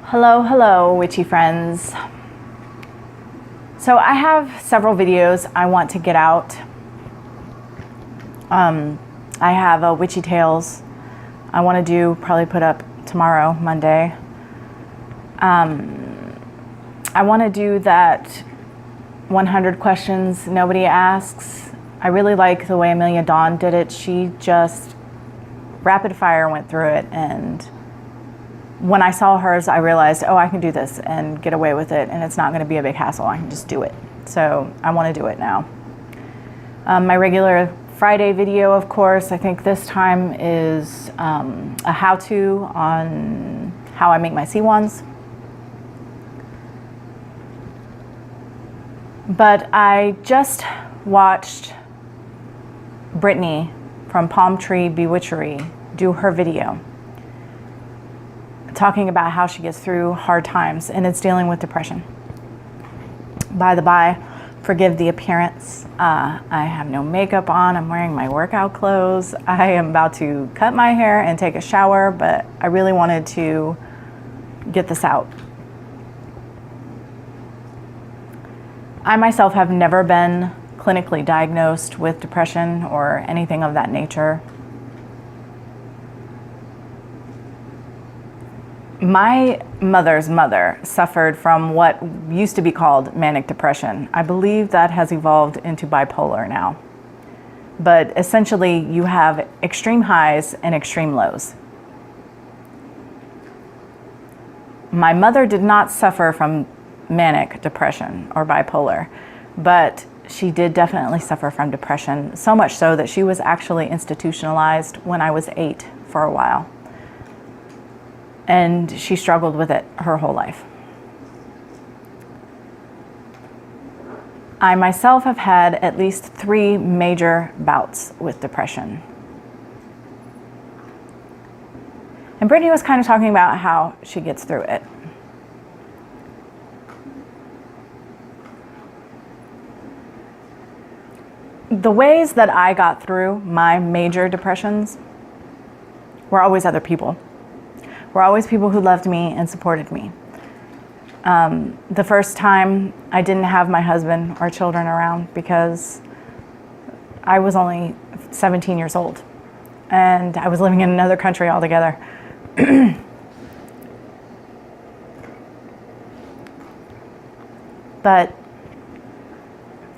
Hello, witchy friends. So I have several videos I want to get out. I have a Witchy Tales I want to probably put up tomorrow, Monday. I want to do that 100 questions nobody asks. I really like the way Amelia Dawn did it. She just rapid fire went through it, and when I saw hers, I realized, oh, I can do this and get away with it, and it's not going to be a big hassle. I can just do it. So I want to do it now. My regular Friday video, of course, I think this time is a how-to on how I make my C1s. But I just watched Brittany from Palm Tree Bewitchery do her video, talking about how she gets through hard times, and it's dealing with depression. By the by, forgive the appearance. I have no makeup on. I'm wearing my workout clothes. I am about to cut my hair and take a shower, but I really wanted to get this out. I myself have never been clinically diagnosed with depression or anything of that nature. My mother's mother suffered from what used to be called manic depression. I believe that has evolved into bipolar now. But essentially, you have extreme highs and extreme lows. My mother did not suffer from manic depression or bipolar, but she did definitely suffer from depression, so much so that she was actually institutionalized when I was 8 for a while. And she struggled with it her whole life. I myself have had at least 3 major bouts with depression. And Brittany was kind of talking about how she gets through it. The ways that I got through my major depressions were always other people. Were always people who loved me and supported me. The first time I didn't have my husband or children around because I was only 17 years old and I was living in another country altogether. But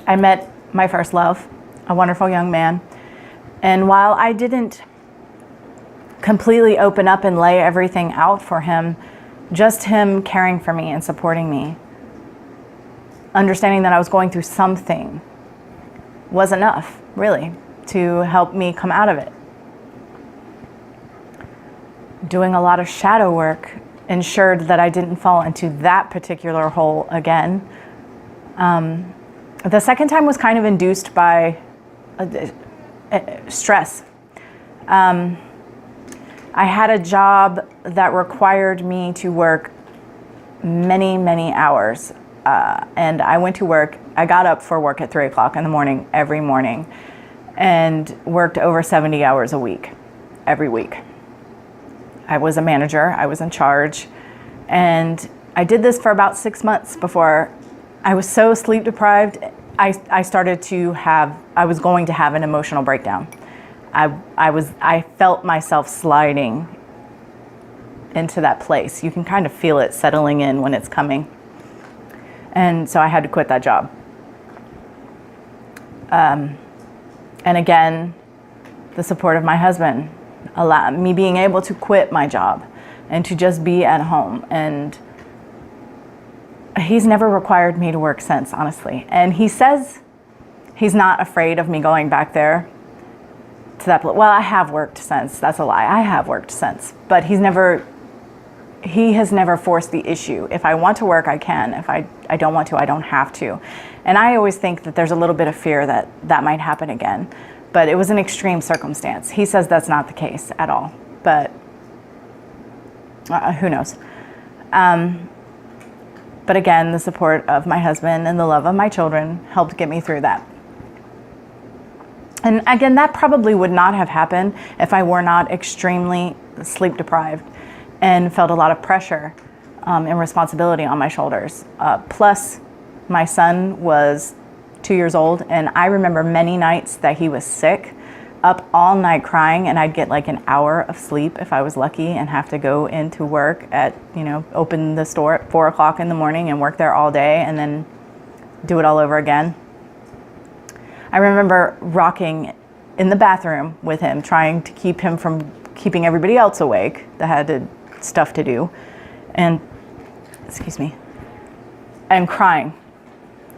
I met my first love, a wonderful young man, and while I didn't completely open up and lay everything out for him, just him caring for me and supporting me, understanding that I was going through something, was enough, really, to help me come out of it. Doing a lot of shadow work ensured that I didn't fall into that particular hole again. The second time was kind of induced by stress. I had a job that required me to work many hours. And I went to work. I got up for work at 3 o'clock in the morning every morning and worked over 70 hours a week, every week. I was a manager. I was in charge. And I did this for about 6 months before I was so sleep deprived. I was going to have an emotional breakdown. I felt myself sliding into that place. You can kind of feel it settling in when it's coming. And so I had to quit that job. And again, the support of my husband allowed me being able to quit my job and to just be at home. And he's never required me to work since, honestly. And he says he's not afraid of me going back there to that place. Well, I have worked since. That's a lie. I have worked since. But he has never forced the issue. If I want to work, I can. If I don't want to, I don't have to. And I always think that there's a little bit of fear that that might happen again. But it was an extreme circumstance. He says that's not the case at all. But who knows? But again, the support of my husband and the love of my children helped get me through that. And again, that probably would not have happened if I were not extremely sleep deprived and felt a lot of pressure and responsibility on my shoulders. Plus, my son was 2 years old, and I remember many nights that he was sick, up all night crying, and I'd get like an hour of sleep if I was lucky, and have to go into work at, open the store at 4 o'clock in the morning and work there all day and then do it all over again. I remember rocking in the bathroom with him, trying to keep him from keeping everybody else awake that had stuff to do, and and crying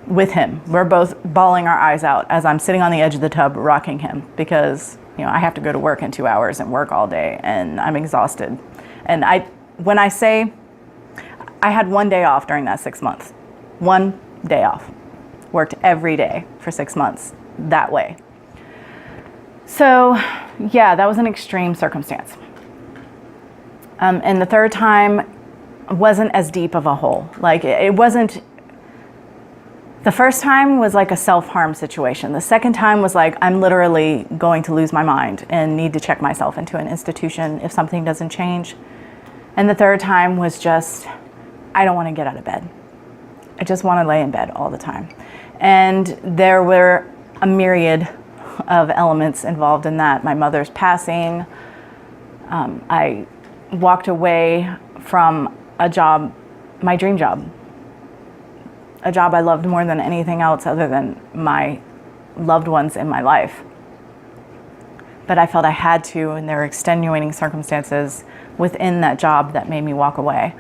with him. We're both bawling our eyes out as I'm sitting on the edge of the tub rocking him, because I have to go to work in 2 hours and work all day, and I'm exhausted. And when I say I had 1 day off during that 6 months, 1 day off, worked every day for 6 months that way. So yeah, that was an extreme circumstance. And the third time wasn't as deep of a hole. Like it wasn't, the first time was like a self-harm situation. The second time was like, I'm literally going to lose my mind and need to check myself into an institution if something doesn't change. And the third time was just, I don't want to get out of bed. I just want to lay in bed all the time. And there were a myriad of elements involved in that. My mother's passing. I walked away from a job, my dream job, a job I loved more than anything else other than my loved ones in my life. But I felt I had to, and there were extenuating circumstances within that job that made me walk away.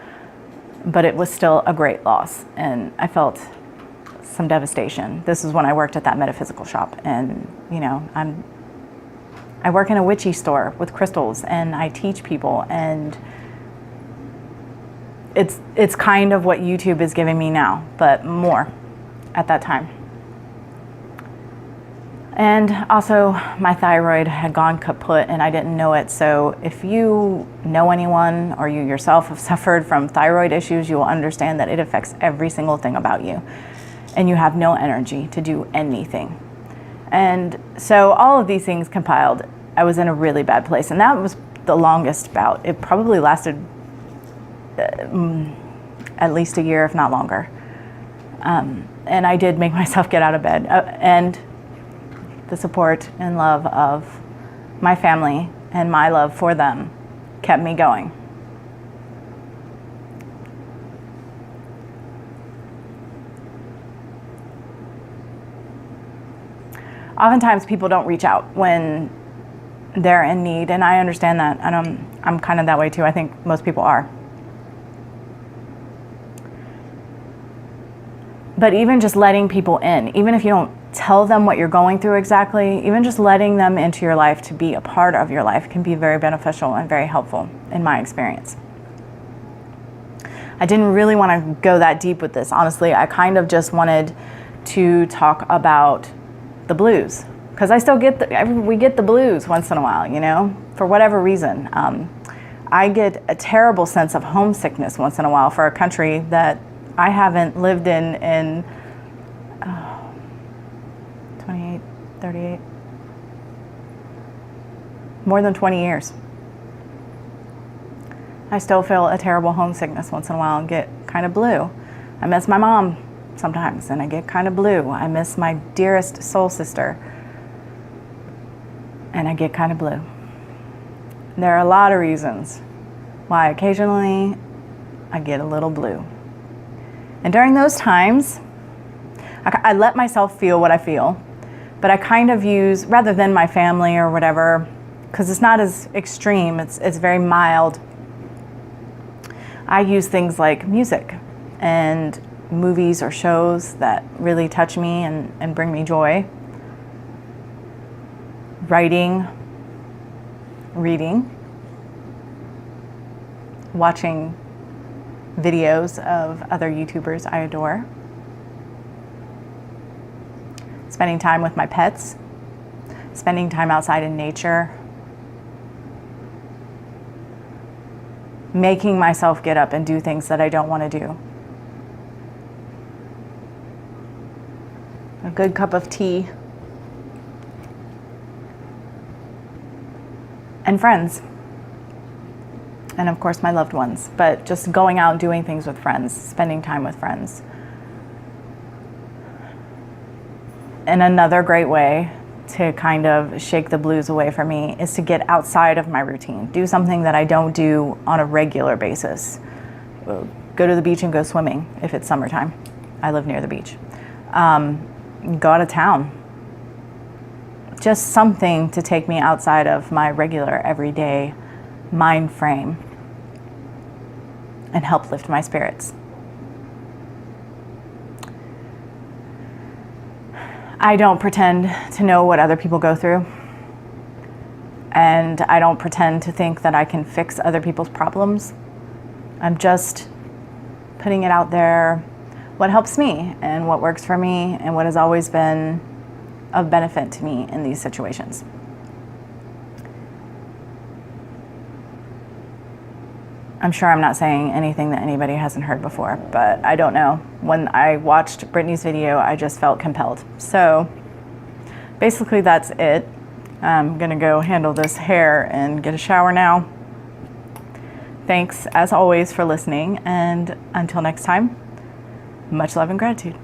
But it was still a great loss, and I felt some devastation. This is when I worked at that metaphysical shop, and I work in a witchy store with crystals, and I teach people, and it's kind of what YouTube is giving me now, but more at that time. And also my thyroid had gone kaput and I didn't know it. So if you know anyone or you yourself have suffered from thyroid issues, you will understand that it affects every single thing about you, and you have no energy to do anything. And so all of these things compiled, I was in a really bad place, and that was the longest bout. It probably lasted at least a year, if not longer. And I did make myself get out of bed, and the support and love of my family and my love for them kept me going. Oftentimes people don't reach out when they're in need, and I understand that. I'm kind of that way too. I think most people are. But even just letting people in, even if you don't tell them what you're going through exactly, even just letting them into your life to be a part of your life can be very beneficial and very helpful in my experience. I didn't really want to go that deep with this, honestly. I kind of just wanted to talk about the blues, because I still we get the blues once in a while, for whatever reason. I get a terrible sense of homesickness once in a while for a country that I haven't lived in 28, 38, more than 20 years. I still feel a terrible homesickness once in a while and get kind of blue. I miss my mom sometimes, and I get kind of blue. I miss my dearest soul sister, and I get kind of blue. There are a lot of reasons why occasionally I get a little blue. And during those times, I let myself feel what I feel, but I kind of use, rather than my family or whatever, because it's not as extreme, it's very mild, I use things like music and movies or shows that really touch me and bring me joy. Writing, reading, watching videos of other YouTubers I adore, spending time with my pets, spending time outside in nature, making myself get up and do things that I don't want to do. A good cup of tea, and friends. and of course my loved ones, but just going out and doing things with friends, spending time with friends. And another great way to kind of shake the blues away from me is to get outside of my routine, do something that I don't do on a regular basis. Go to the beach and go swimming if it's summertime. I live near the beach. Go out of town. Just something to take me outside of my regular everyday mind frame and help lift my spirits. I don't pretend to know what other people go through, and I don't pretend to think that I can fix other people's problems. I'm just putting it out there, what helps me and what works for me and what has always been of benefit to me in these situations. I'm sure I'm not saying anything that anybody hasn't heard before, but I don't know. When I watched Brittany's video, I just felt compelled. So basically that's it. I'm gonna go handle this hair and get a shower now. Thanks as always for listening, and until next time, much love and gratitude.